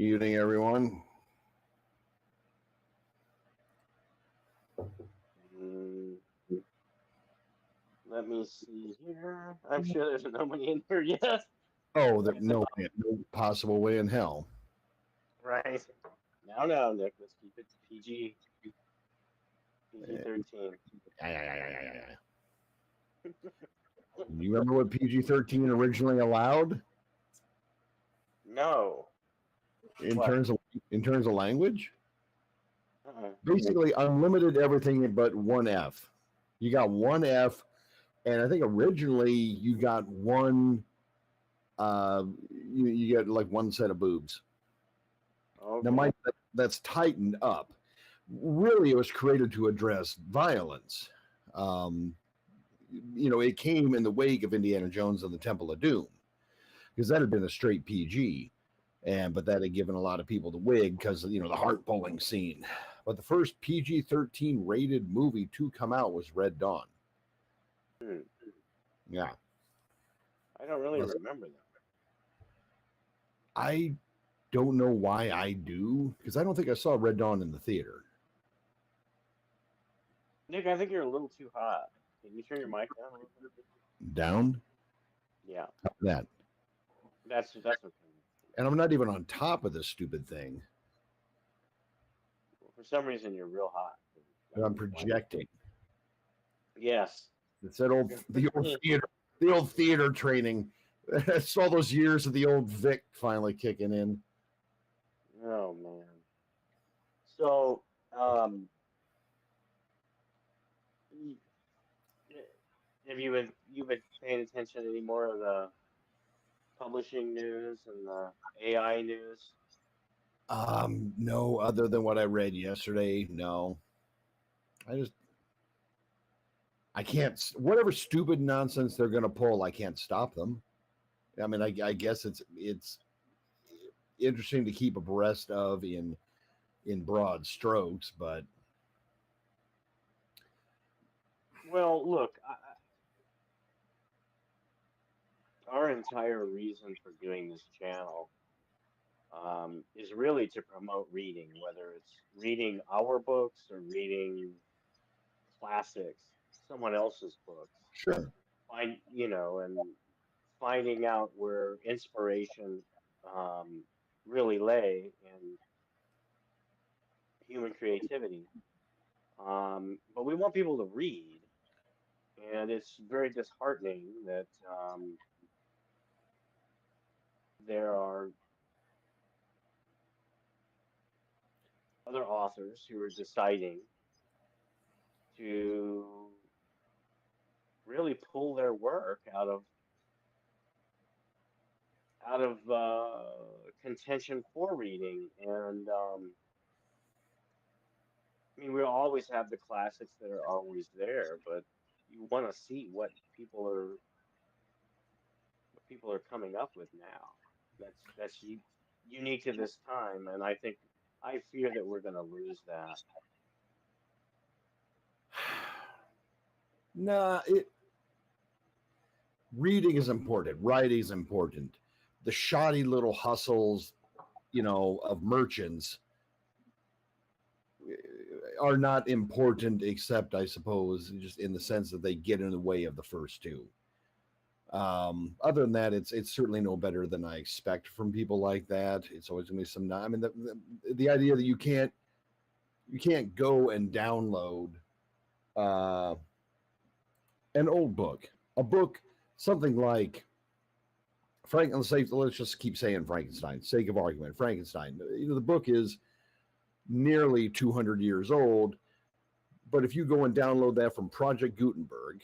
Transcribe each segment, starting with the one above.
Evening, everyone. Mm, Let me see here. I'm sure there's nobody in here yet. Oh, no, no possible way in hell. Right. No, Nick. Let's keep it PG. Eh, PG-13. yeah, yeah, yeah, yeah, yeah, yeah. You remember what PG-13 originally allowed No. in What? terms of language? Uh-uh. Basically, unlimited everything but one F. You got one F, and I think originally you got one. You get like one set of boobs. Now, Okay. that's tightened up. Really, it was created to address violence. Um, it came in the wake of Indiana Jones and the Temple of Doom, because that had been a straight PG, but that had given a lot of people the wig because the heart pulling scene. But the first PG-13 rated movie to come out was Red Dawn. Hmm. Yeah, I don't really remember that. I don't know why I do, because I don't think I saw Red Dawn in the theater. Nick, I think you're a little too hot. Can you turn your mic down a little bit? Down Yeah. that, That's okay. and I'm not even on top of this stupid thing. Well, for some reason, you're real hot. But I'm projecting. Yes. It's that the old theater training. It's all those years of the old Vic finally kicking in. Oh man. So, y- have you been paying attention to any more of the publishing news and the AI news? No, other than what I read yesterday, no. I just I can't. Whatever stupid nonsense they're going to pull, I can't stop them. I mean, I guess it's interesting to keep abreast of in broad strokes, but Well, look, our entire reason for doing this channel is really to promote reading, whether it's reading our books or reading classics, someone else's books. sure. And finding out where inspiration um, really lay in human creativity. But we want people to read, and it's very disheartening that there are other authors who are deciding to really pull their work out of contention for reading. And I mean, we always have the classics that are always there, but you want to see what people are coming up with now. That's unique to this time, and I fear that we're going to lose that. Nah, reading is important. Writing is important. The shoddy little hustles, of merchants are not important, except I suppose just in the sense that they get in the way of the first two. Other than that, it's certainly no better than I expect from people like that. It's always going to be some. I mean, the idea that you can't go and download uh, an old book, a book, something like let's just keep saying Frankenstein, sake of argument. Frankenstein. The book is nearly 200 years old, but if you go and download that from Project Gutenberg,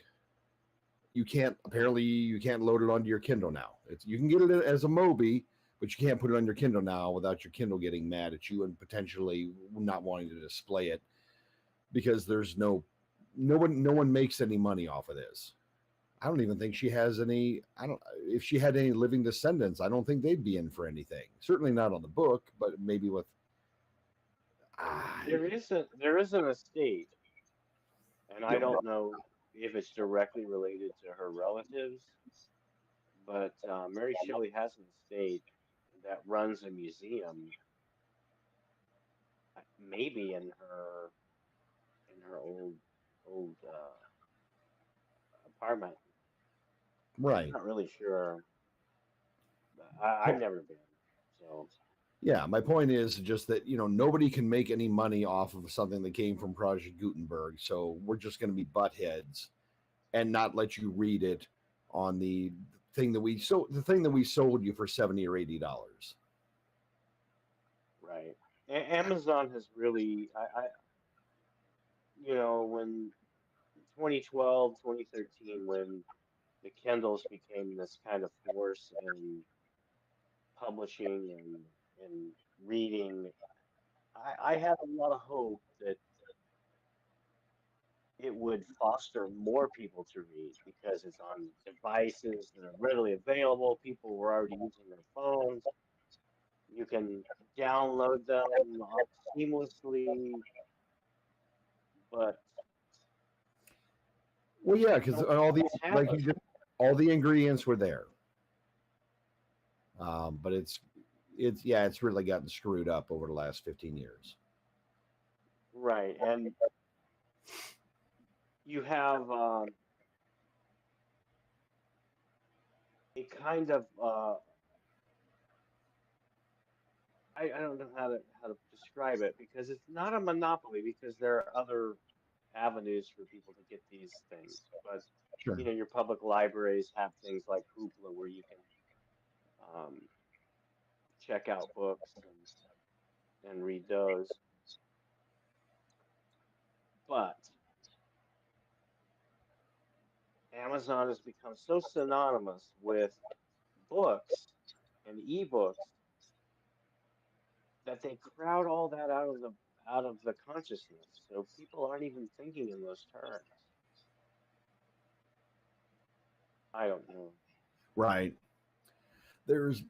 you can't load it onto your Kindle now. You can get it as a Mobi, but you can't put it on your Kindle now without your Kindle getting mad at you and potentially not wanting to display it, because there's no one makes any money off of this. I don't even think she has any. I don't. If she had any living descendants, I don't think they'd be in for anything. Certainly not on the book, but maybe with. Ah, There is an estate, and I yeah, don't know if it's directly related to her relatives, but Mary Shelley has an estate that runs a museum. maybe in her old apartment. Right. Not really sure. I've Po- never been, so Yeah, my point is just that nobody can make any money off of something that came from Project Gutenberg, so we're just going to be butt heads and not let you read it on the the thing that we sold you for $70 or $80. right. Amazon has really, when 2012, 2013, when the Kindles became this kind of force in publishing and reading, I had a lot of hope that it would foster more people to read because it's on devices that are readily available. People were already using their phones. You can download them seamlessly, but Well, yeah, I because don't think it's happened. all the ingredients were there, but it's really gotten screwed up over the last 15 years. Right, and you have a kind of I don't know how to describe it because it's not a monopoly because there are other avenues for people to get these things. But Sure. your public libraries have things like Hoopla where you can um, check out books and read those. But Amazon has become so synonymous with books and ebooks that they crowd all that out of the consciousness. So people aren't even thinking in those terms. I don't know. Right. There's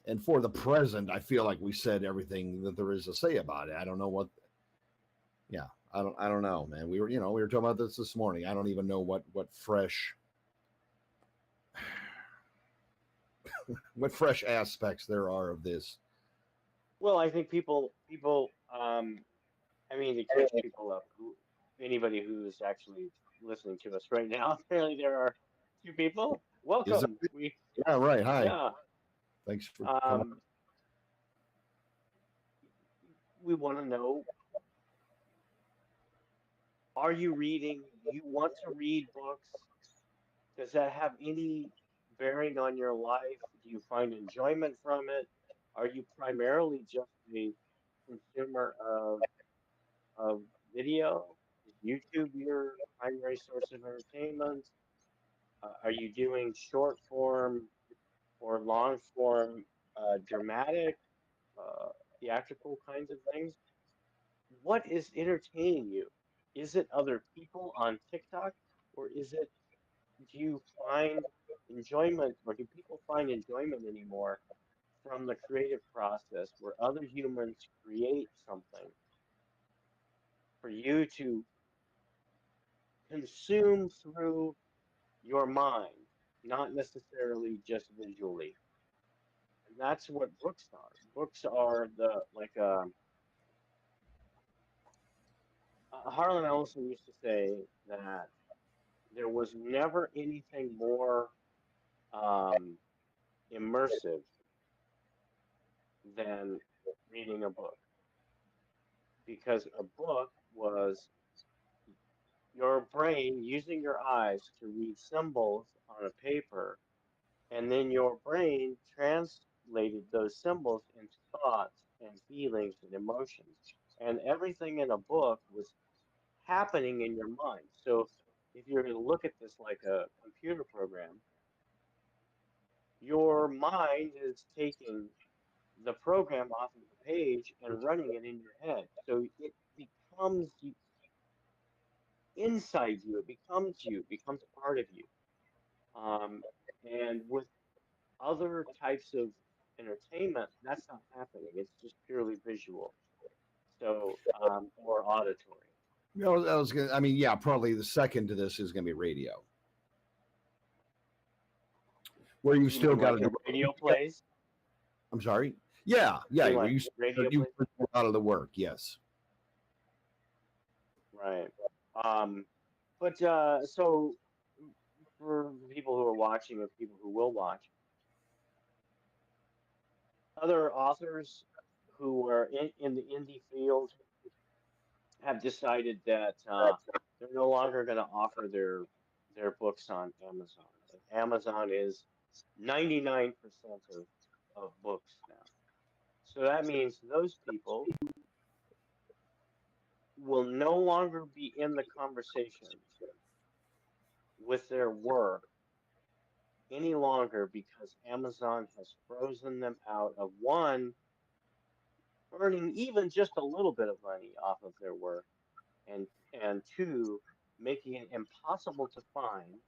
and for the present, I feel like we said everything that there is to say about it. I don't know what. Yeah, I don't know, man. We were talking about this morning. I don't even know what fresh what fresh aspects there are of this. Well, I think people I mean to catch people up, anybody who's actually listening to us right now, apparently there are two people. Is Welcome. it? Yeah, right. Hi. Yeah. Thanks for coming. Um, we want to know, are you reading? You want to read books? Does that have any bearing on your life? Do you find enjoyment from it? Are you primarily just a consumer of video? Is YouTube your primary source of entertainment? Are you doing short form or long form, dramatic, uh, theatrical kinds of things? What is entertaining you? Is it other people on TikTok, or do you find enjoyment, or do people find enjoyment anymore from the creative process where other humans create something for you to consume through your mind, not necessarily just visually? And that's what books are. Books are the like Harlan Ellison used to say that there was never anything more um, immersive than reading a book because a book was your brain using your eyes to read symbols on a paper, and then your brain translated those symbols into thoughts and feelings and emotions. And everything in a book was happening in your mind. So if you're going to look at this like a computer program, your mind is taking the program off of the page and running it in your head. So it becomes inside you, it becomes a part of you. Um, and with other types of entertainment, that's not happening. It's just purely visual. So, or auditory. I was gonna. I mean, yeah, probably the second to this is gonna be radio, where you You still mean got like to. a radio plays? I'm sorry. Yeah, yeah. Like You radio you play? out of the work. Yes. Right. But so for people who are watching or people who will watch, other authors who are in the indie field have decided that they're no longer going to offer their books on Amazon. And Amazon is 99% of books now. So that means those people will no longer be in the conversation with their work any longer because Amazon has frozen them out of one, earning even just a little bit of money off of their work, and two, making it impossible to find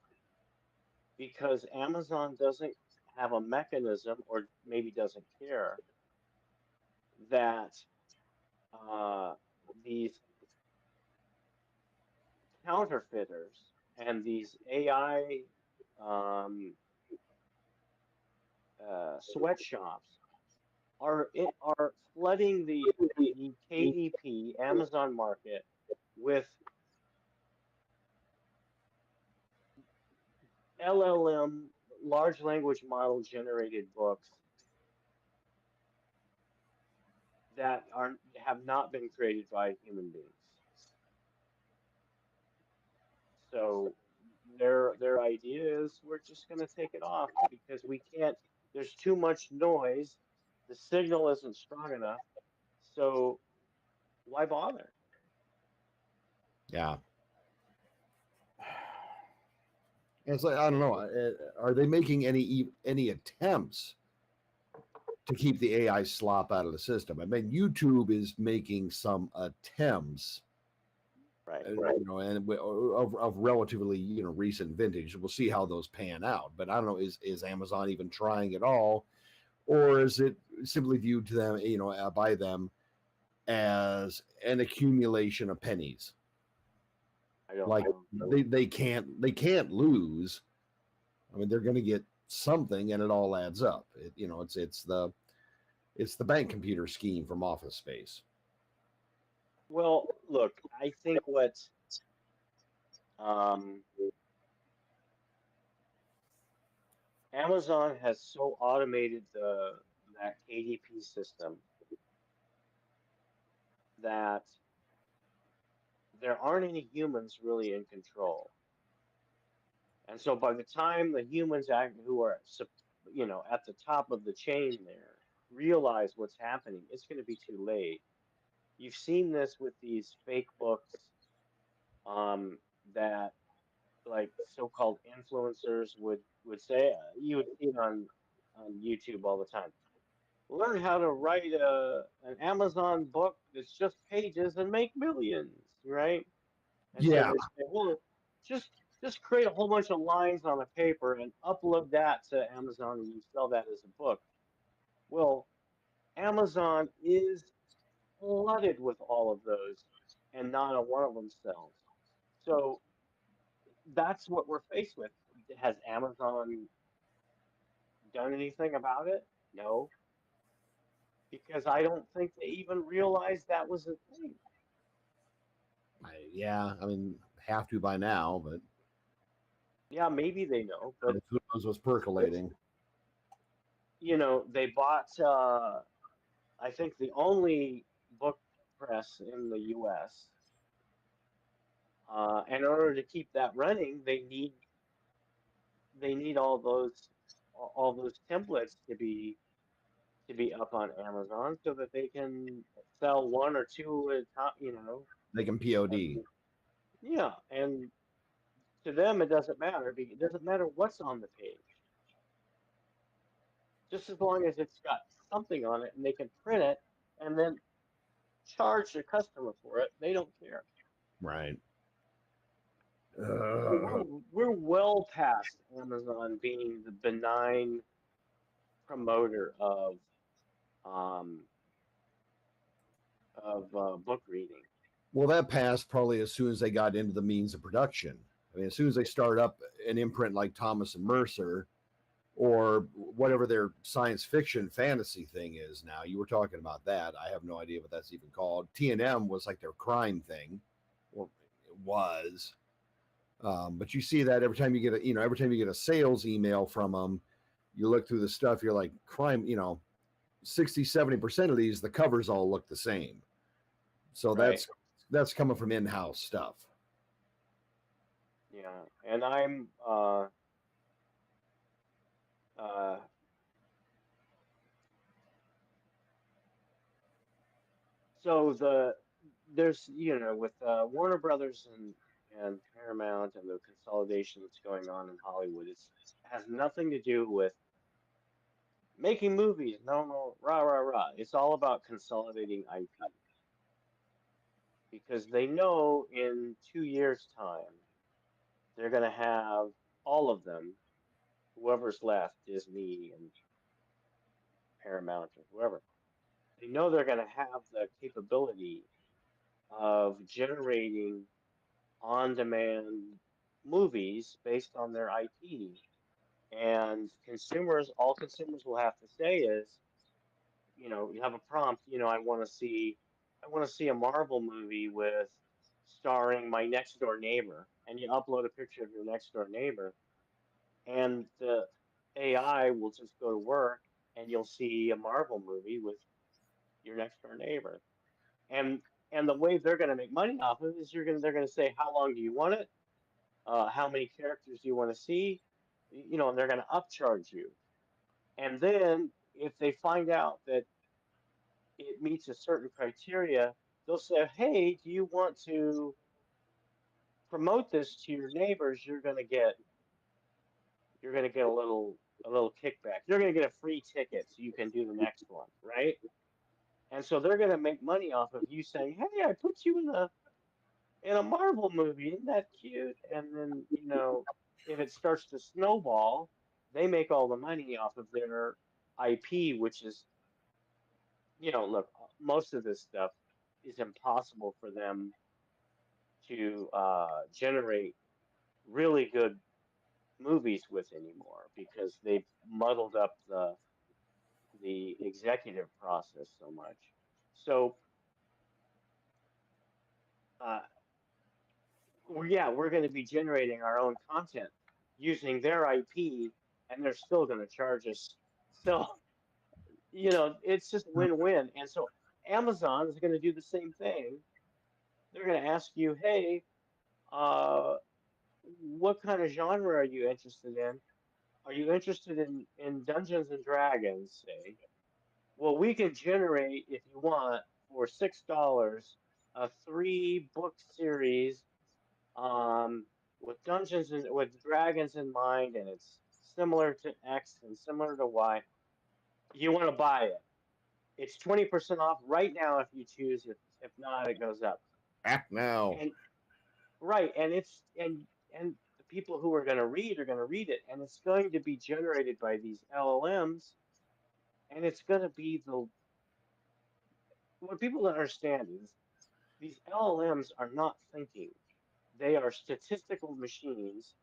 because Amazon doesn't have a mechanism or maybe doesn't care that uh, these counterfeiters and these AI um, sweatshops are flooding the KDP Amazon market with LLM large language model generated books that are have not been created by human beings. So their idea is we're just going to take it off because we can't. There's too much noise. The signal isn't strong enough. So why bother? Yeah. It's like I don't know. Are they making any attempts to keep the AI slop out of the system? I mean, YouTube is making some attempts, Right. you know, and of relatively recent vintage. We'll see how those pan out. But I don't know. Is Amazon even trying at all, or is it simply viewed to them, by them as an accumulation of pennies? I don't know. they can't lose. I mean, they're going to get something, and it all adds up. It's the bank computer scheme from Office Space. Well, look, I think what um, Amazon has so automated that KDP system that there aren't any humans really in control. And so by the time the humans who are at the top of the chain there realize what's happening, it's going to be too late. You've seen this with these fake books that like so-called influencers would say. You would see it on YouTube all the time. Learn how to write an Amazon book that's just pages and make millions, right? And so Yeah, they say, well, just just create a whole bunch of lines on a paper and upload that to Amazon and you sell that as a book. Well, Amazon is flooded with all of those, and not a one of them sells. So that's what we're faced with. Has Amazon done anything about it? No, because I don't think they even realized that was a thing. yeah. I mean, have to by now, but Yeah, maybe they know, but who knows what's percolating? they bought. I think the only book press in the U.S. In order to keep that running, they need all those templates to be up on Amazon so that they can sell one or two at a time. They can POD. And, yeah, and to them it doesn't matter. It doesn't matter what's on the page, just as long as it's got something on it and they can print it and then charge the customer for it. They don't care. Right. So we're well past Amazon being the benign promoter um, of book reading. Well, that passed probably as soon as they got into the means of production. I mean, as soon as they start up an imprint like Thomas and Mercer, or whatever their science fiction fantasy thing is now. You were talking about that. I have no idea what that's even called. TNM was like their crime thing, or it was. But you see that every time you get every time you get a sales email from them, you look through the stuff, you're like, crime, 60-70% of these, the covers all look the same. So Right. that's coming from in-house stuff. Yeah, and I'm uh so there's with Warner Brothers and Paramount and the consolidation that's going on in Hollywood, has nothing to do with making movies. No, no, rah rah rah. It's all about consolidating IP because they know in 2 years' time they're gonna have all of them, whoever's left, Disney and Paramount or whoever. They know they're gonna have the capability of generating on-demand movies based on their IP. And all consumers will have to say is, you have a prompt, I want to see a Marvel movie with starring my next door neighbor, and you upload a picture of your next door neighbor, and the AI will just go to work, and you'll see a Marvel movie with your next door neighbor. And the way they're going to make money off of it is they're going to say, how long do you want it? How many characters do you want to see? And they're going to upcharge you. And then if they find out that it meets a certain criteria, they'll say, hey, do you want to promote this to your neighbors? You're going to get a little kickback. You're going to get a free ticket so you can do the next one, right? And so they're going to make money off of you saying, hey, I put you in a Marvel movie. Isn't that cute? And then, if it starts to snowball, they make all the money off of their IP, which is, look, most of this stuff is impossible for them to generate really good movies with anymore because they've muddled up the executive process so much. So, uh, we're going to be generating our own content using their IP, and they're still going to charge us. So, it's just win-win. And so Amazon is going to do the same thing. They're going to ask you, hey, uh, what kind of genre are you interested in? Are you interested in Dungeons and Dragons, say? Well, we can generate, if you want, for $6, a 3-book series with with dragons in mind, and it's similar to X and similar to Y. You want to buy it. It's 20% off right now if you choose. If not, it goes up. Act now. And right, and the people who are going to read are going to read it, and it's going to be generated by these LLMs, and it's going to be what people don't understand is these LLMs are not thinking. They are statistical machines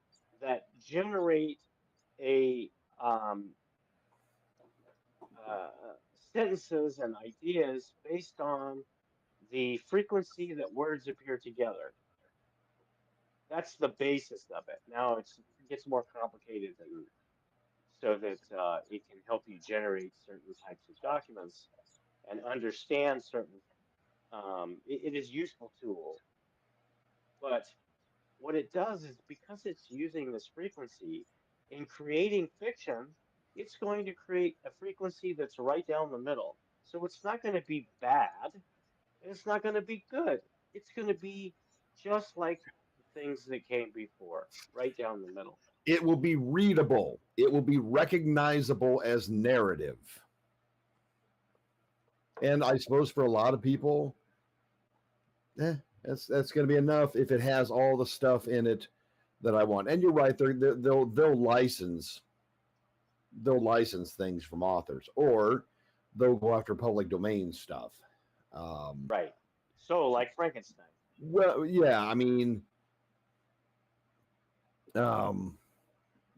that generate a uh, sentences and ideas based on the frequency that words appear together. That's the basis of it. Now it gets more complicated, and so that it can help you generate certain types of documents and understand certain. It is a useful tool, but what it does is because it's using this frequency in creating fiction, it's going to create a frequency that's right down the middle. So it's not going to be bad, and it's not going to be good. It's going to be just like the things that came before, right down the middle. It will be readable. It will be recognizable as narrative. And I suppose for a lot of people, that's going to be enough if it has all the stuff in it that I want. And you're right, they'll license things from authors, or they'll go after public domain stuff. Right. So like Frankenstein. Well, yeah, I mean,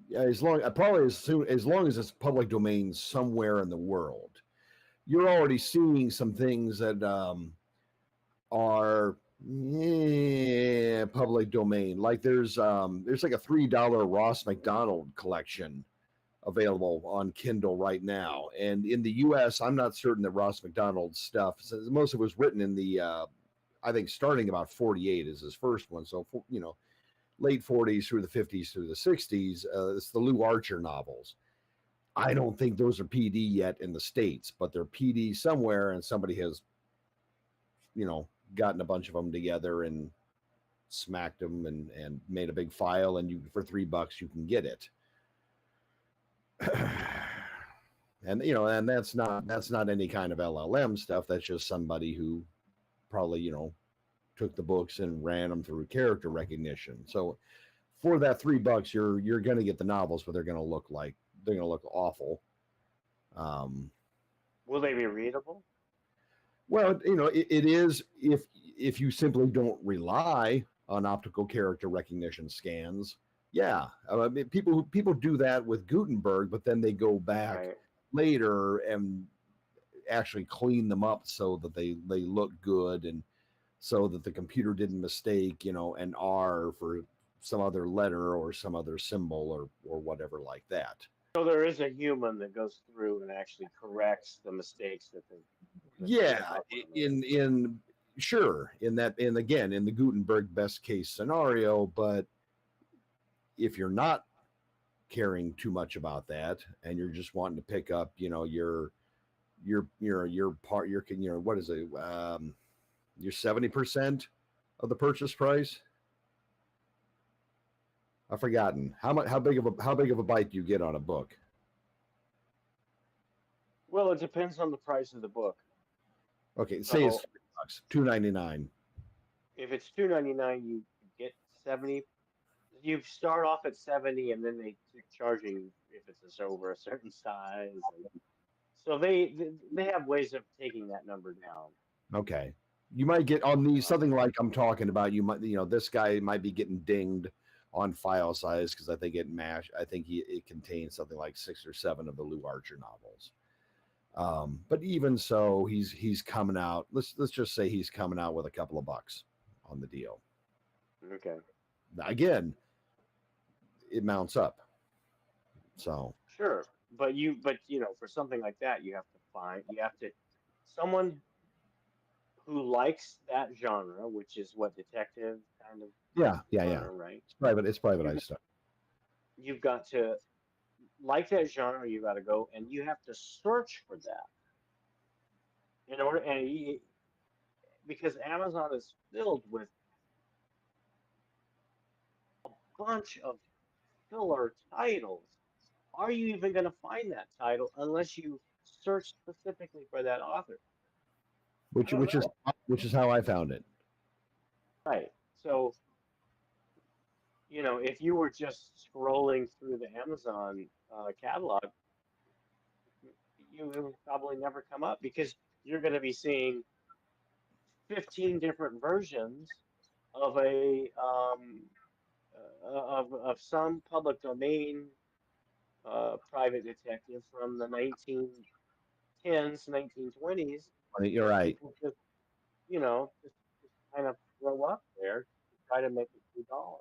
Yeah, as long probably as long as it's public domain somewhere in the world, you're already seeing some things that are public domain. Like there's like a $3 Ross McDonald collection available on Kindle right now, and in the U.S., I'm not certain that Ross McDonald's stuff. Since most of it was written in the I think starting about 48 is his first one, so late 40s through the 50s through the 60s. It's the Lou Archer novels. I don't think those are PD yet in the States, but they're PD somewhere, and somebody has, gotten a bunch of them together and smacked them and made a big file, and you for $3 you can get it. And that's not any kind of LLM stuff. That's just somebody who probably took the books and ran them through character recognition. So for that $3, you're going to get the novels, but they're going to look awful. Will they be readable? Well, it is if you simply don't rely on optical character recognition scans. Yeah, I mean, people do that with Gutenberg, but then they go back later and actually clean them up so that they look good, and so that the computer didn't mistake an R for some other letter or some other symbol or whatever like that. So there is a human that goes through and actually corrects the mistakes that they. Yeah, sure, in the Gutenberg best case scenario, but if you're not caring too much about that and you're just wanting to pick up, your part, what is it? Your 70% of the purchase price. I've forgotten how big of a bite do you get on a book? Well, it depends on the price of the book. Okay, say it's $2.99. If it's $2.99, you get 70. You start off at 70, and then they keep charging if it's over a certain size. So they have ways of taking that number down. Okay, you might get on these something like I'm talking about. You might, this guy might be getting dinged on file size because I think it contains something like 6 or 7 of the Lou Archer novels. But even so, he's coming out. Let's just say he's coming out with a couple of bucks on the deal. Okay. Again, it mounts up. So sure, but for something like that, you have to someone who likes that genre, which is what detective kind of. Yeah. Right. It's privatized stuff. You've got to like that genre. You got to go and you have to search for that in order, because Amazon is filled with a bunch of filler titles. Are you even going to find that title unless you search specifically for that author? Which is how I found it. Right. So, if you were just scrolling through the Amazon catalog, you will probably never come up because you're going to be seeing 15 different versions of of some public domain private detective from the 1910s, 1920s. You're right. Just kind of throw up there to try to make it $2.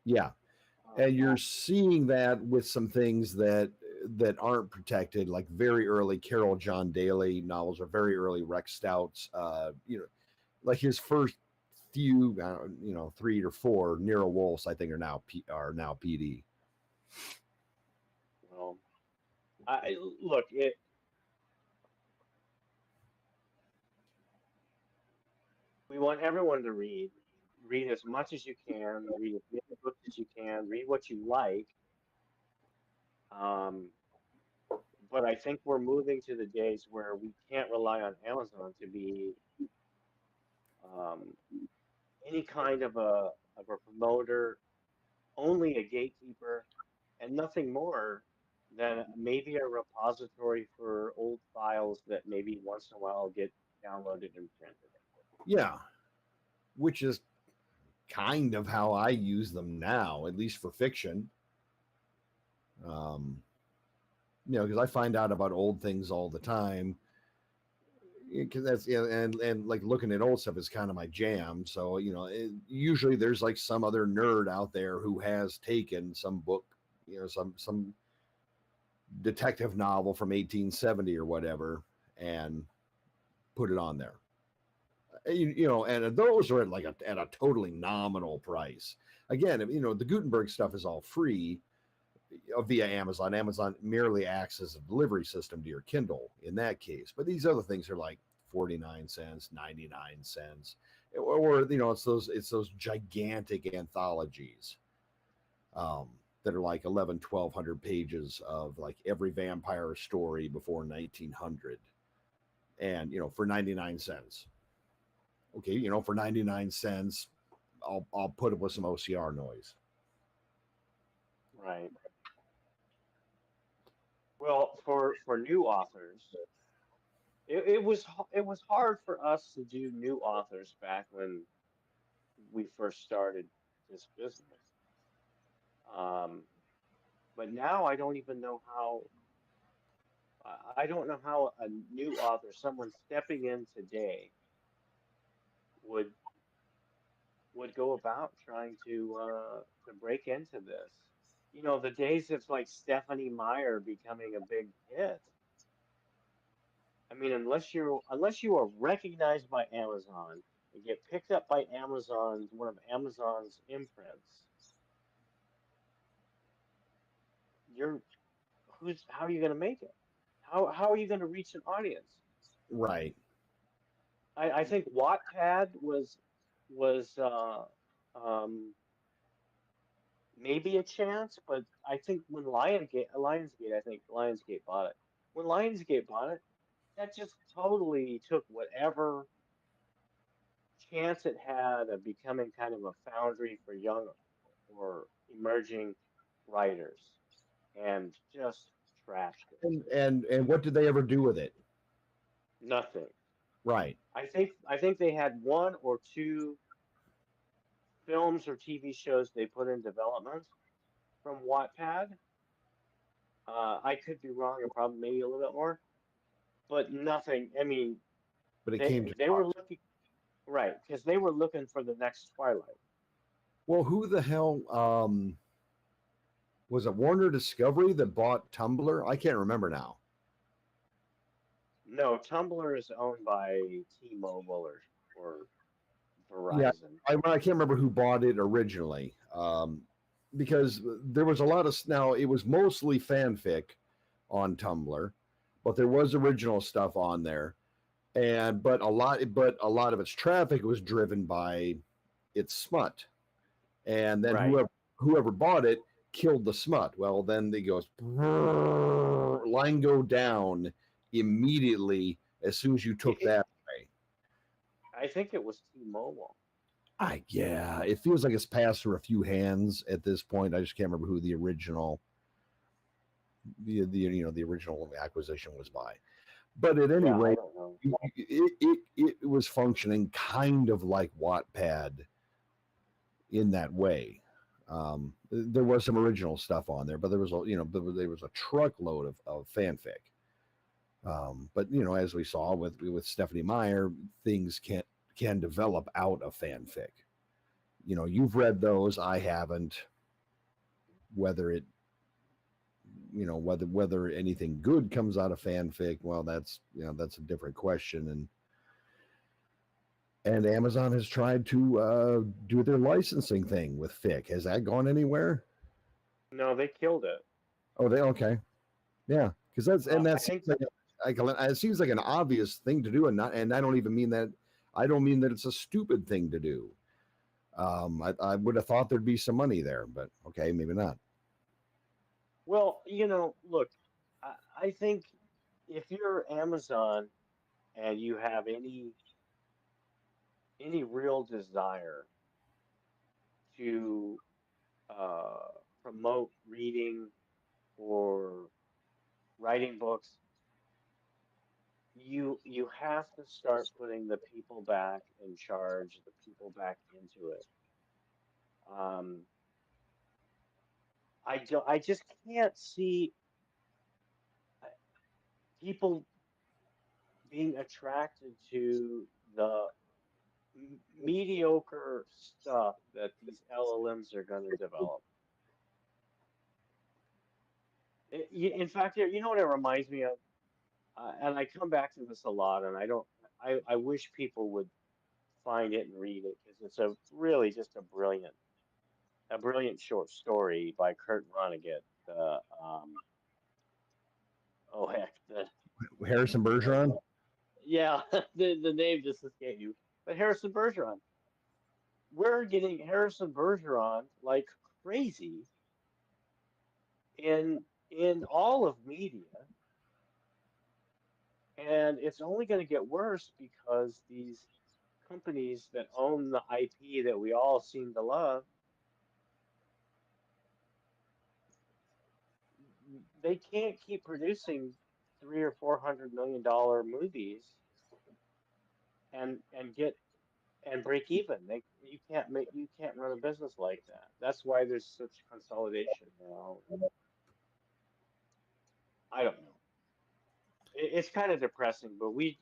Yeah, and you're seeing that with some things that aren't protected, like very early Carol John Daly novels or very early Rex Stout's. Like his first few, 3 or 4 Nero Wolfs, I think are now PD. Well, look it. We want everyone to read as much as you can, read as many books as you can, read what you like. But I think we're moving to the days where we can't rely on Amazon to be any kind of a promoter, only a gatekeeper, and nothing more than maybe a repository for old files that maybe once in a while get downloaded and printed. Yeah, which is kind of how I use them now, at least for fiction. Because I find out about old things all the time. Because that's and like looking at old stuff is kind of my jam. So usually there's like some other nerd out there who has taken some book, some detective novel from 1870 or whatever, and put it on there. And those are at like at a totally nominal price. Again, the Gutenberg stuff is all free via Amazon. Amazon merely acts as a delivery system to your Kindle in that case. But these other things are like 49 cents, 99 cents, or it's those gigantic anthologies that are like 1,200 pages of like every vampire story before 1900, and for 99 cents. Okay, for 99 cents, I'll put it with some OCR noise. Right. Well, for new authors, it was hard for us to do new authors back when we first started this business. But now I don't even know how. I don't know how a new author, someone stepping in today, would go about trying to break into this. The days of like Stephanie Meyer becoming a big hit. I mean, unless you are recognized by Amazon and get picked up by one of Amazon's imprints, you're how are you going to make it? How are you going to reach an audience? Right. I think Wattpad was um, maybe a chance, but I think when Lionsgate, I think Lionsgate bought it. When Lionsgate bought it, that just totally took whatever chance it had of becoming kind of a foundry for young or emerging writers and just trashed it. And what did they ever do with it? Nothing. Right. I think they had one or two films or TV shows they put in development from Wattpad. I could be wrong, or probably maybe a little bit more, but nothing. I mean, But it came to they were looking right because they were looking for the next Twilight. well, who the hell was it? Warner Discovery that bought Tumblr? I can't remember now. No, Tumblr is owned by T-Mobile or Yeah, Verizon. I can't remember who bought it originally, because there was a lot of now. It was mostly fanfic on Tumblr, but there was original stuff on there, and but a lot of its traffic was driven by its smut, and then Right. whoever bought it killed the smut. Well, then they goes line go down immediately as soon as you took It, that away. I think it was T-Mobile. Yeah, it feels like it's passed through a few hands at this point. I just can't remember who the original the original acquisition was by. But at any Yeah, I rate, don't know. it was functioning kind of like Wattpad in that way. There was some original stuff on there, but there was there was a truckload of fanfic. But as we saw with Stephanie Meyer, things can develop out of fanfic. You've read those, I haven't. Whether it whether anything good comes out of fanfic, well, that's a different question. And Amazon has tried to do their licensing thing with fic. Has that gone anywhere? No, they killed it. Oh, they okay. Yeah, because I think it seems like an obvious thing to do, and I don't even mean that. I don't mean that it's a stupid thing to do. I would have thought there'd be some money there, but okay, maybe not. well, look, I think if you're Amazon and you have any real desire to uh, promote reading or writing books, you have to start putting the people back in charge, the people back into it. Um, I just can't see people being attracted to the mediocre stuff that these LLMs are going to develop. In fact, you know what it reminds me of, and I come back to this a lot, and I don't. I wish people would find it and read it because it's a really just a brilliant short story by Kurt Vonnegut. Oh heck, Harrison the Bergeron. yeah, the name just escaped you. But Harrison Bergeron, we're getting Harrison Bergeron like crazy in all of media, and it's only going to get worse because these companies that own the IP that we all seem to love, they can't keep producing 300 or $400 million movies and get and break even. You can't run a business like that. That's why there's such consolidation now. I don't know. It's kind of depressing, but we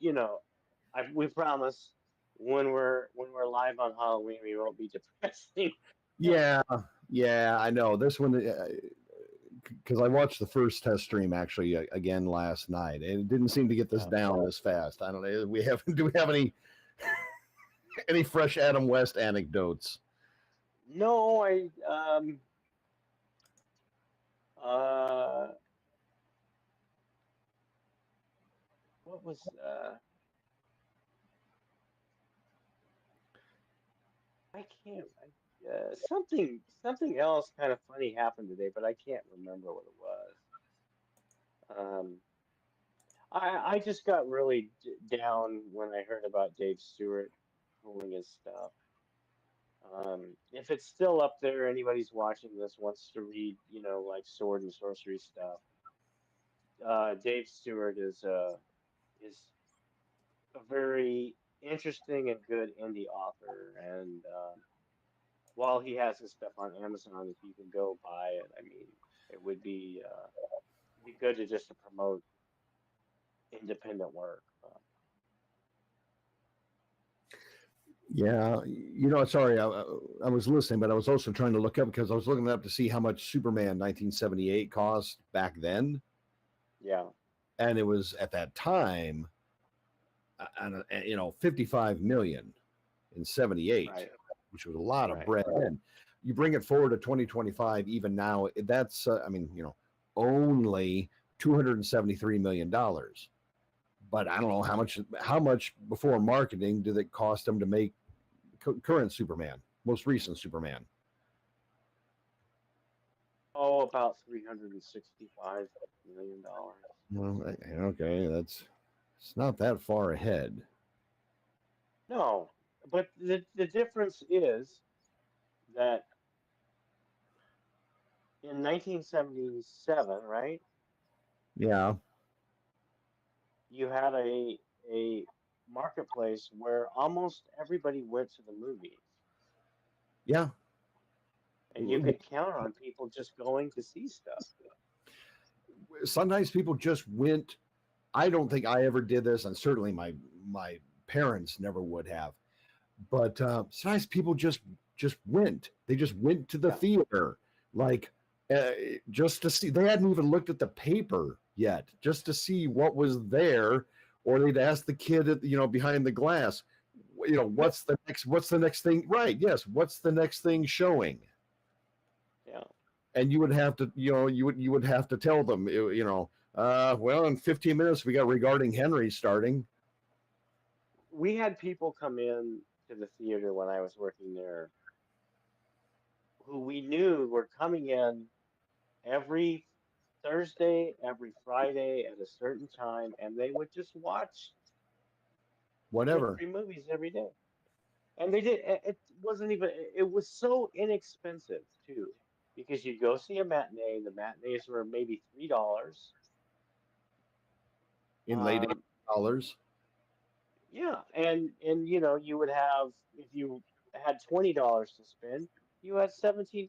promise when we're live on Halloween, we won't be depressing. Yeah, yeah, I know this one because I watched the first test stream actually again last night, and it didn't seem to get this down as fast. I don't know. We have do we have any fresh Adam West anecdotes? No, uh what was I can't something else kind of funny happened today, but I can't remember what it was. Um, I just got really down when I heard about Dave Stewart pulling his stuff. If it's still up there, anybody's watching this wants to read, like sword and sorcery stuff. Dave Stewart is a very interesting and good indie author, and while he has his stuff on Amazon, if you can go buy it, I mean, it would be good to just to promote independent work. Yeah, sorry, I was listening, but I was also trying to look up because I was looking up to see how much Superman 1978 cost back then, Yeah, and it was at that time, 55 million in 78, right, which was a lot of right. bread. And you bring it forward to 2025, even now, that's only $273 million. But I don't know how much before marketing did it cost them to make current Superman, most recent Superman. Oh, about $365 million. Well, okay, it's not that far ahead. No, but the difference is that in 1977, right, Yeah, you had a marketplace where almost everybody went to the movies, yeah. and you could count on people just going to see stuff. Sometimes people just went. I don't think I ever did this, and certainly my parents never would have. But sometimes people just went. They just went to the Yeah, theater, like uh, just to see. They hadn't even looked at the paper yet, just to see what was there, or they'd ask the kid, behind the glass, what's the next thing? Right? Yes. What's the next thing showing? yeah. And you would have to, you would have to tell them, well, in 15 minutes we got Regarding Henry starting. We had people come in to the theater when I was working there who we knew were coming in every Thursday, every Friday at a certain time, and they would just watch two or Whatever. three movies every day. And they did. It wasn't even. It was so inexpensive too, because you go see a matinee. The matinees were maybe $3. In late Um, dollars. yeah, and you would have if you had $20 to spend, you had $17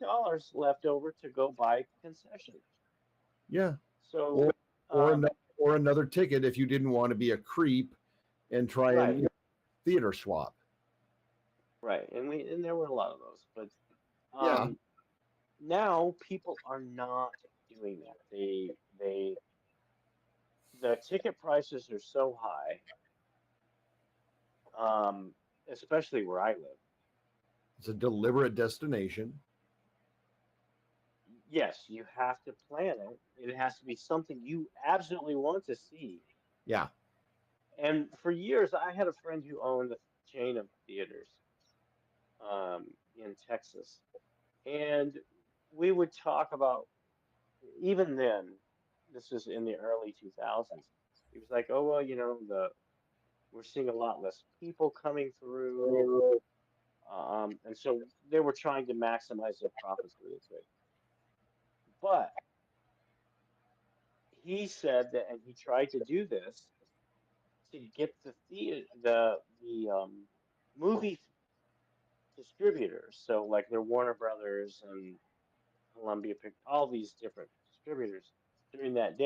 left over to go buy concession. Yeah. So, Or or um, ano- or another ticket if you didn't want to be a creep and try and right, theater swap. right, and there were a lot of those, but Yeah. um, now people are not doing that. They the ticket prices are so high, um, especially where I live. It's a deliberate destination. Yes, you have to plan it. It has to be something you absolutely want to see. Yeah. And for years, I had a friend who owned a chain of theaters in Texas, and we would talk about even then. This was in the early 2000s. He was like, "Oh well, the we're seeing a lot less people coming through, and so they were trying to maximize their profits really quick." But he said that, and he tried to do this to get the movie distributors. So like they're Warner Brothers and Columbia, all these different distributors during that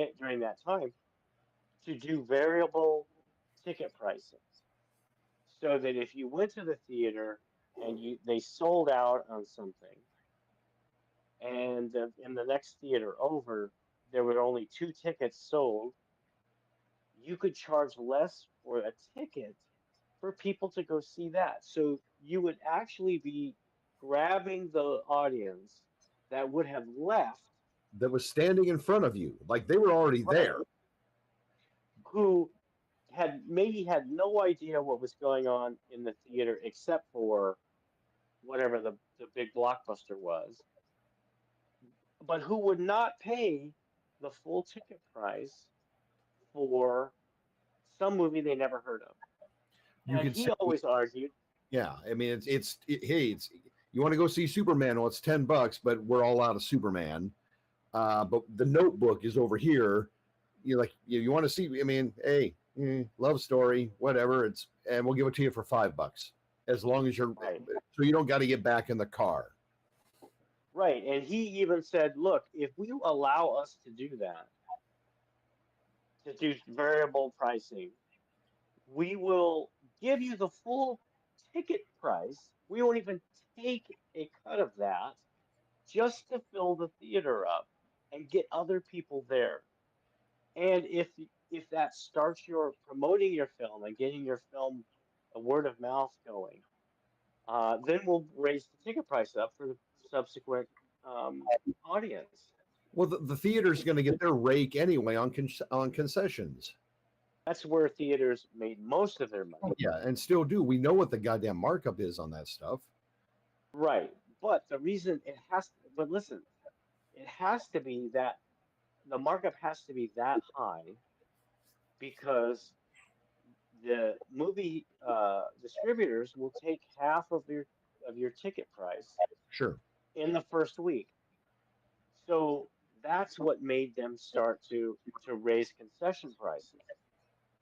time to do variable ticket pricing, so that if you went to the theater and they sold out on something, and in the next theater over there were only two tickets sold, you could charge less for a ticket for people to go see that. So you would actually be grabbing the audience that would have left, That was standing in front of you. Like they were already right, there. who had maybe had no idea what was going on in the theater except for whatever the big blockbuster was, but who would not pay the full ticket price for some movie they never heard of. You And could he say, always argued, yeah. I mean, hey, you want to go see Superman? Well, it's $10, but we're all out of Superman. But the Notebook is over here. You like you want to see? I mean, hey, love story, whatever. And we'll give it to you for $5 as long as you're right, so you don't got to get back in the car. right. And he even said, look, if we allow us to do that, to do variable pricing, we will give you the full ticket price. We won't even take a cut of that just to fill the theater up and get other people there. And if that starts your promoting your film and getting your film a word of mouth going, then we'll raise the ticket price up for the subsequent um, audience. Well, the theater's going to get their rake anyway on concessions. That's where theaters made most of their money. Yeah, and still do. We know what the goddamn markup is on that stuff. Right. But the reason but listen, it has to be that the markup has to be that high because the movie distributors will take half of your ticket price Sure. in the first week. So that's what made them start to raise concession prices.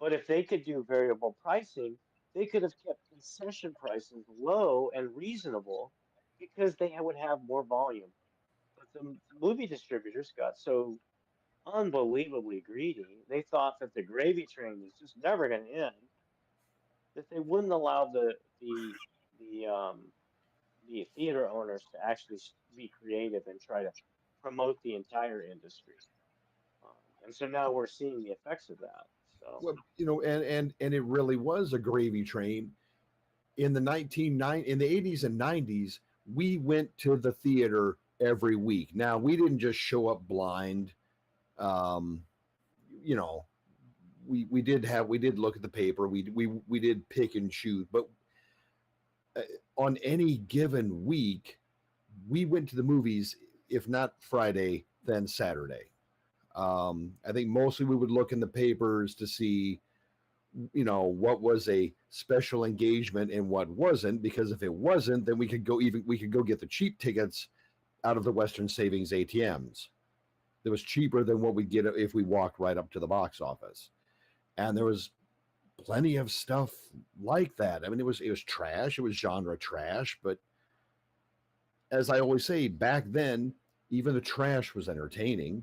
But if they could do variable pricing, they could have kept concession prices low and reasonable because they would have more volume. But the movie distributors got so unbelievably greedy, they thought that the gravy train was just never going to end, that they wouldn't allow the um, the theater owners to actually be creative and try to promote the entire industry. And so now we're seeing the effects of that. So Well, and it really was a gravy train in the 80s and 90s. We went to the theater every week. Now we didn't just show up blind. Um, you know, we did look at the paper. We did pick and choose, but uh, on any given week, we went to the movies. If not Friday, then Saturday. I think mostly we would look in the papers to see, what was a special engagement and what wasn't. Because if it wasn't, then we could go get the cheap tickets out of the Western Savings ATMs. That was cheaper than what we'd get if we walked right up to the box office. And there was plenty of stuff like that. I mean, it was trash. It was genre trash, but as I always say, back then, even the trash was entertaining.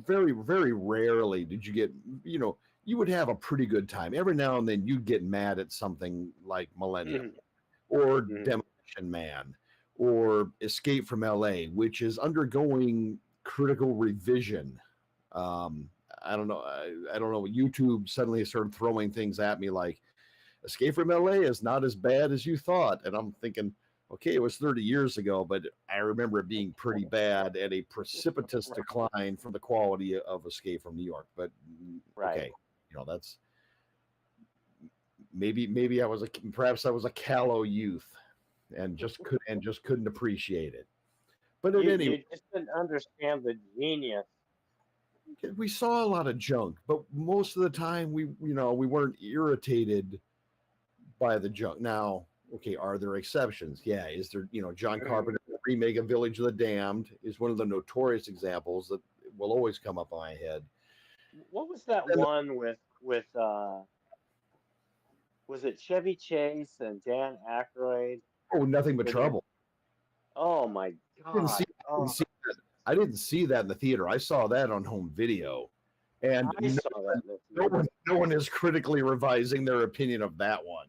Very, very rarely did you get, you know, you would have a pretty good time. Every now and then you'd get mad at something like Millennium Mhm, or mhm. Demolition Man or Escape from LA, which is undergoing critical revision. Um, I don't know. I don't know. YouTube suddenly started throwing things at me like Escape from LA is not as bad as you thought. And I'm thinking, okay, it was 30 years ago, but I remember it being pretty bad and a precipitous Right. decline from the quality of Escape from New York. But Right. okay, that's maybe I was perhaps I was a callow youth and just couldn't appreciate it. But at any You just didn't understand the genius. we saw a lot of junk, but most of the time we weren't irritated by the junk. Now, okay, are there exceptions? Yeah, is there, John Mhm. Carpenter remake of Village of the Damned is one of the notorious examples that will always come up in my head. What was that And one with was it Chevy Chase and Dan Aykroyd? oh, nothing but Where they're trouble. oh my Didn't see, God. didn't Oh, see that. I didn't see that in the theater. I saw that on home video, and I saw that in the theater. no one is critically revising their opinion of that one.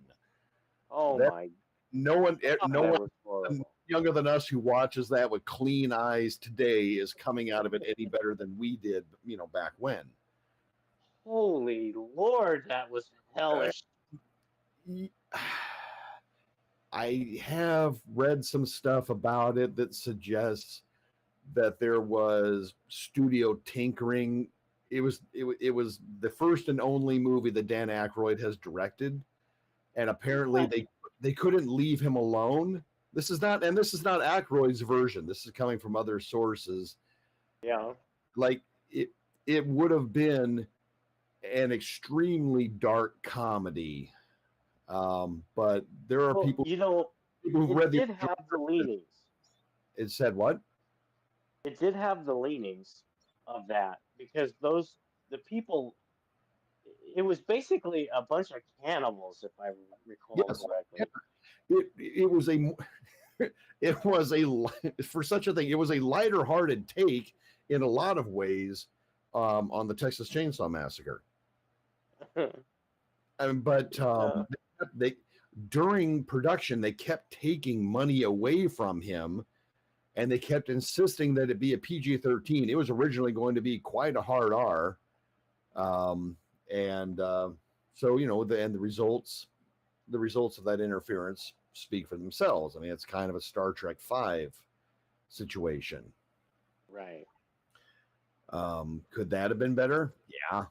Oh That my God, no that one was horrible. younger than us who watches that with clean eyes today is coming out of it any better than we did, back when. Holy Lord, that was hellish. I have read some stuff about it that suggests that there was studio tinkering. It was the first and only movie that Dan Aykroyd has directed, and apparently What? they couldn't leave him alone. This is not Aykroyd's version. This is coming from other sources. Yeah. Like it would have been an extremely dark comedy. But there are Well, people who've it read the did have the leanings. it said what? It did have the leanings of that because the people, it was basically a bunch of cannibals, if I recall Yes. Yeah. correctly. It was a it was a for such a thing. It was a lighter hearted take in a lot of ways on the Texas Chainsaw Massacre. But Uh, they during production they kept taking money away from him, and they kept insisting that it be a PG-13. It was originally going to be quite a hard R, um, and so the results of that interference speak for themselves. I mean, it's kind of a Star Trek V situation. right. Could that have been better? Yeah,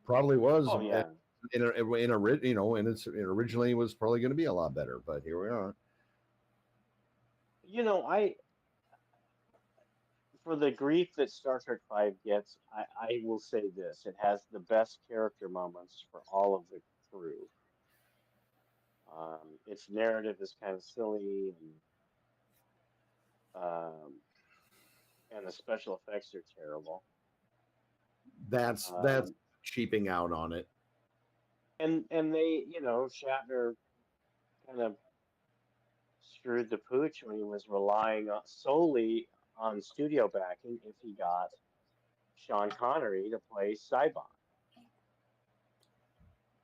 probably was. Oh yeah. And it originally was probably going to be a lot better, but here we are. I for the grief that Star Trek Five gets, I will say this: it has the best character moments for all of the crew. Its narrative is kind of silly, and the special effects are terrible. That's Um, cheaping out on it. and they, Shatner kind of screwed the pooch when he was relying solely on studio backing if he got Sean Connery to play Cybon.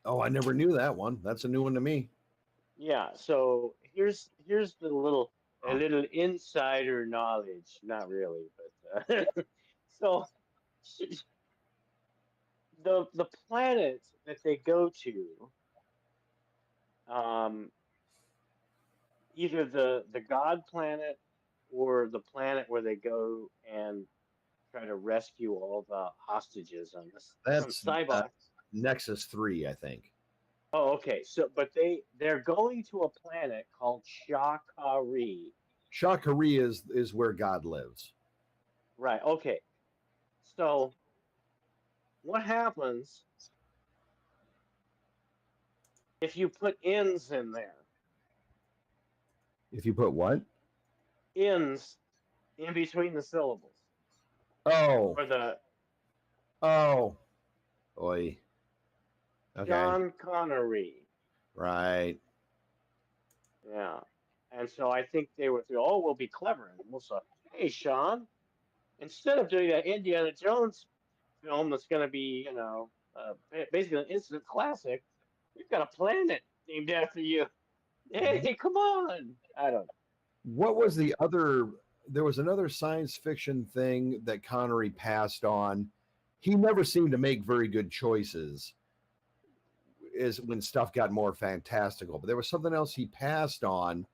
Oh, I never knew that one. That's a new one to me. Yeah, so here's the a little insider knowledge, not really, but so the planet that they go to, um, either the God planet or the planet where they go and try to rescue all the hostages on this on That's Cybok. Nexus 3, I think. Oh, okay. So, but they're going to a planet called Shakari. Shakari is where God lives. Right. Okay. So, what happens if you put ins in there? If you put what? Ins in between the syllables, Oh, or the oh, oi. Okay, Sean Connery. right. Yeah. And so I think they were thinking, oh, we'll be clever. And we'll say, hey, Sean, instead of doing that Indiana Jones film that's going to be, basically an instant classic, we've got a planet named after you. Hey, come on. I don't know. What was the other? There was another science fiction thing that Connery passed on. He never seemed to make very good choices. Is when stuff got more fantastical, but there was something else he passed on,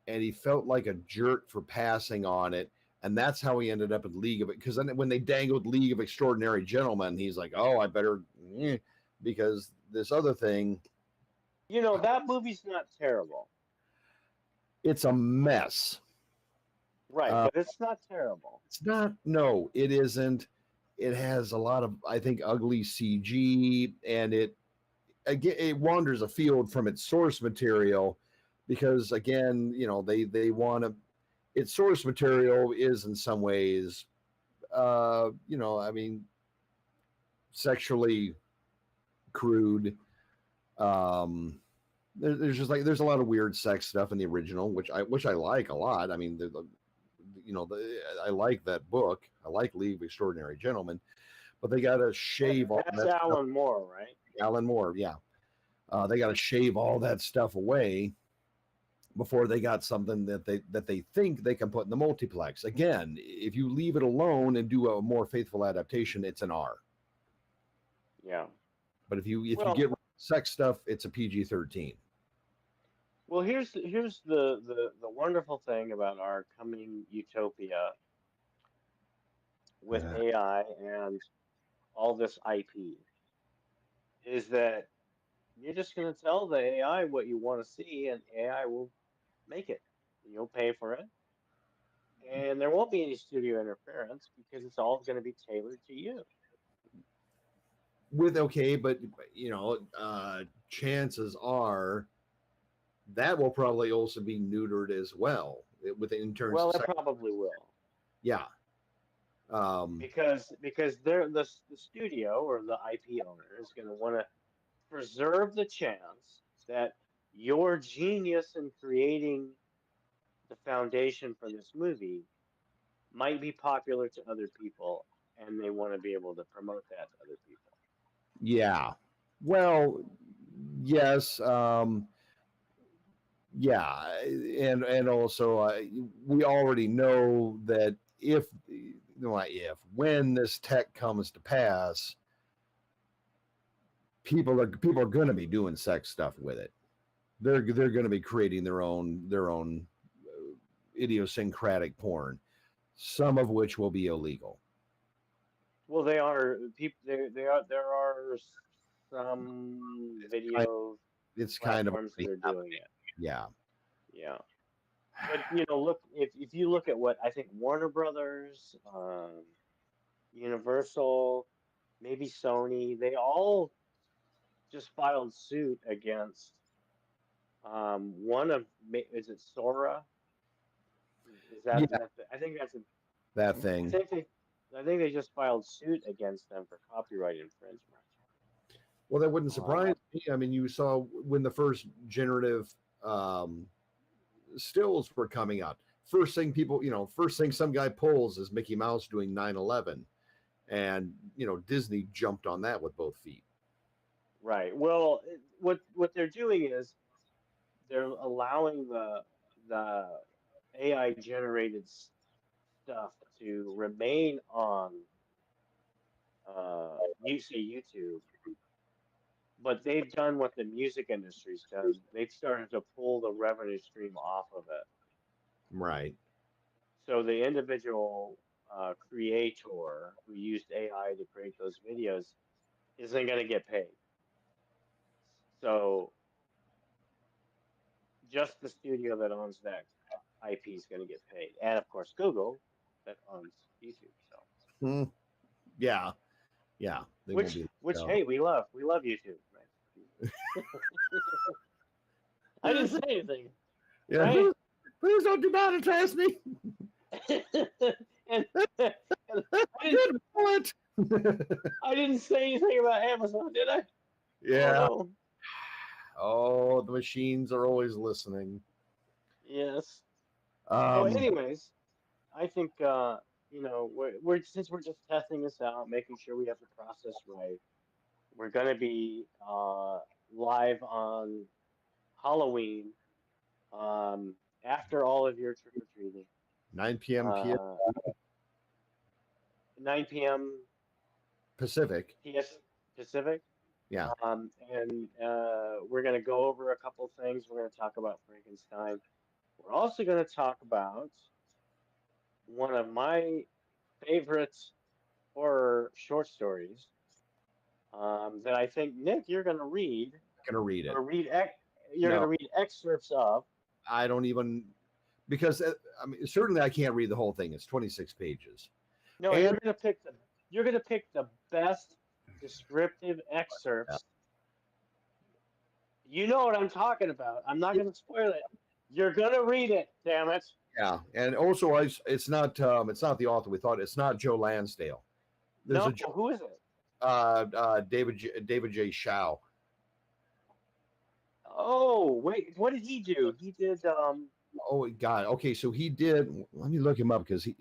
and he felt like a jerk for passing on it, and that's how he ended up in League of It. Because then when they dangled League of Extraordinary Gentlemen, he's like, "Oh, I better," because this other thing. That movie's not terrible. It's a mess. Right, but it's not terrible. It's not. No, it isn't. It has a lot of, I think, ugly CG, and it wanders afield from its source material because, again, they want to. Its source material is in some ways, I mean, sexually crude. There's just like there's a lot of weird sex stuff in the original, which I like a lot. I mean, I like that book. I like League of Extraordinary Gentlemen, but they got to shave all That's that Alan stuff. Moore, right? Alan Moore, yeah. They got to shave all that stuff away before they got something that they think they can put in the multiplex. Again, if you leave it alone and do a more faithful adaptation, it's an R. Yeah. But if you get rid of sex stuff, it's a PG-13. Well, here's the wonderful thing about our coming utopia with AI and all this IP is that you're just going to tell the AI what you want to see, and AI will make it. You'll pay for it, and there won't be any studio interference because it's all going to be tailored to you. But chances are that will probably also be neutered as well in terms. Well, it probably will. Yeah. Because the studio or the IP owner is going to want to preserve the chance that your genius in creating the foundation for this movie might be popular to other people, and they want to be able to promote that to other people. Yeah. Well, yes. Yeah, and also we already know that when this tech comes to pass, people are going to be doing sex stuff with it. They're going to be creating their own idiosyncratic porn, some of which will be illegal. Well, they are people. There are some video. It's kind of that are doing it. Yeah. Yeah. But look, if you look at what I think Warner Brothers, Universal, maybe Sony, they all just filed suit against is it Sora? Is that, I think that's that thing. I think they just filed suit against them for copyright infringement. Well, that wouldn't surprise me. I mean, you saw when the first generative stills were coming out. First thing some guy pulls is Mickey Mouse doing 9/11, and Disney jumped on that with both feet. Right. Well, what they're doing is they're allowing the AI generated stuff to remain on YouTube, but they've done what the music industry's done. They've started to pull the revenue stream off of it. Right. So the individual creator who used AI to create those videos isn't going to get paid. So just the studio that owns that IP is going to get paid, and of course Google that owns YouTube. So yeah. Which hey, we love YouTube. Right? I didn't say anything. Yeah. Right? Please don't demonetize me. and I didn't say anything about Amazon, did I? Yeah. Oh, the machines are always listening. Yes. So, Um, anyways, I think we're since we're just testing this out, making sure we have the process right. We're gonna be live on Halloween, after all of your trick or treating, 9 p.m. uh, 9 p.m. Pacific. PS Pacific. Yeah. And we're gonna go over a couple things. We're gonna talk about Frankenstein. We're also gonna talk about one of my favorite horror short stories, that I think Nick, you're gonna read Gonna read it. or read ex- you're No, gonna read excerpts of. I don't even because I mean certainly I can't read the whole thing. It's 26 pages. No, And you're gonna pick the best descriptive excerpts. You know what I'm talking about. I'm not gonna spoil it. You're gonna read it, damn it. yeah, and also it's not the author we thought. It's not Joe Lansdale. There's No, a who is it? David J. Shaw. Oh, wait, what did he do? He did Oh God. Okay, so he did. Let me look him up because there's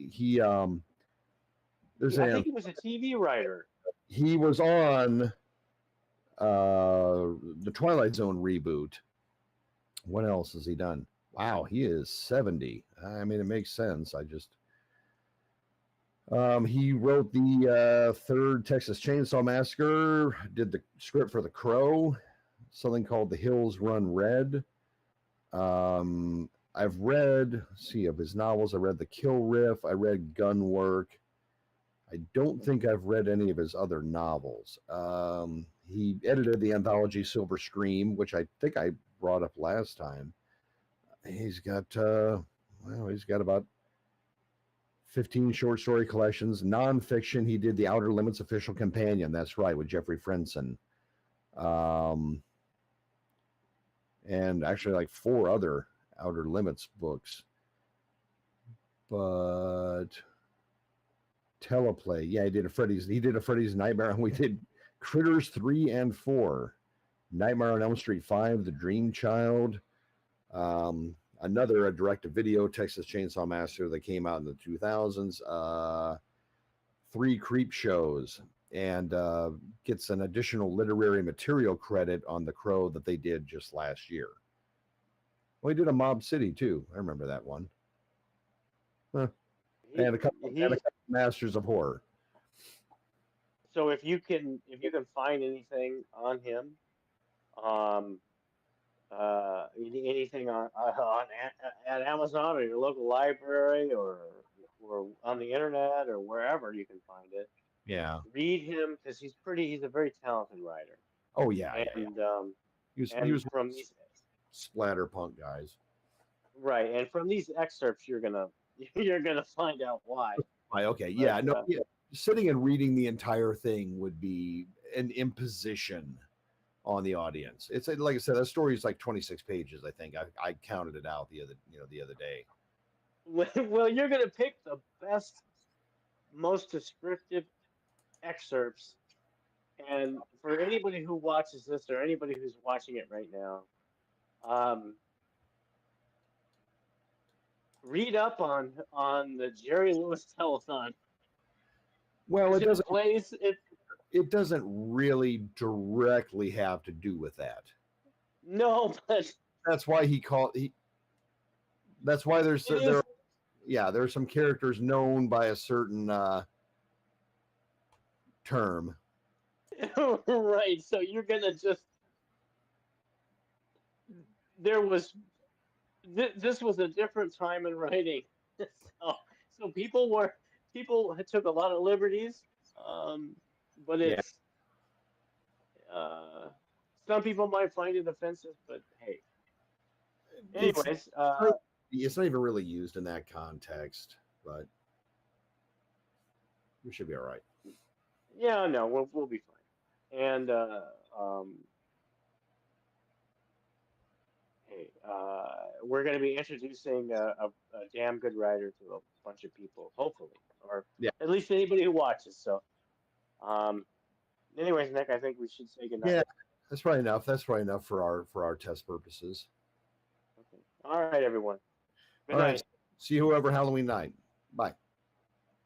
I a think he was a TV writer. he was on the Twilight Zone reboot. What else has he done? Wow, he is 70. I mean, it makes sense. He wrote the third Texas Chainsaw Massacre, did the script for The Crow, something called The Hills Run Red. I've read, of his novels, I read The Kill Riff, I read Gunwork. I don't think I've read any of his other novels. He edited the anthology Silver Scream, which I think I brought up last time. He's got about 15 short story collections. Nonfiction, he did the Outer Limits Official Companion. That's right, with Jeffrey Frenson. And actually like 4 other Outer Limits books. But teleplay, yeah, he did a Freddy's Nightmare, and we did Critters 3 and 4, Nightmare on Elm Street 5, The Dream Child, a direct-to-video Texas Chainsaw Massacre that came out in the 2000s, 3 Creep Shows, and gets an additional literary material credit on The Crow that they did just last year. Well, he did a Mob City too. I remember that one. Huh. And a couple Masters of Horror. So if you can find anything on him, anything at Amazon or your local library or on the internet or wherever you can find it, Yeah. read him because he's a very talented writer. Oh yeah. And he was from these splatterpunk guys. right, and from these excerpts you're gonna find out why. Okay, yeah, sitting and reading the entire thing would be an imposition on the audience. It's like I said, that story is like 26 pages. I think I counted it out the other day. Well, you're gonna pick the best, most descriptive excerpts, and for anybody who watches this or anybody who's watching it right now, read up on the Jerry Lewis telethon. Well, it doesn't really directly have to do with that. No, but that's why there's there are some characters known by a certain term. Right, so you're gonna just this was a different time in writing. So people took a lot of liberties, but it's some people might find it offensive, but hey. Anyways, it's not even really used in that context, but we should be all right. Yeah, no, we'll be fine. And hey, we're going to be introducing a damn good writer to a bunch of people, hopefully, or at least anybody who watches. So, anyways, Nick, I think we should say goodnight. Yeah, that's probably enough. That's probably enough for our test purposes. Okay. All right, everyone. Good All right. night. See you whoever Halloween night. Bye.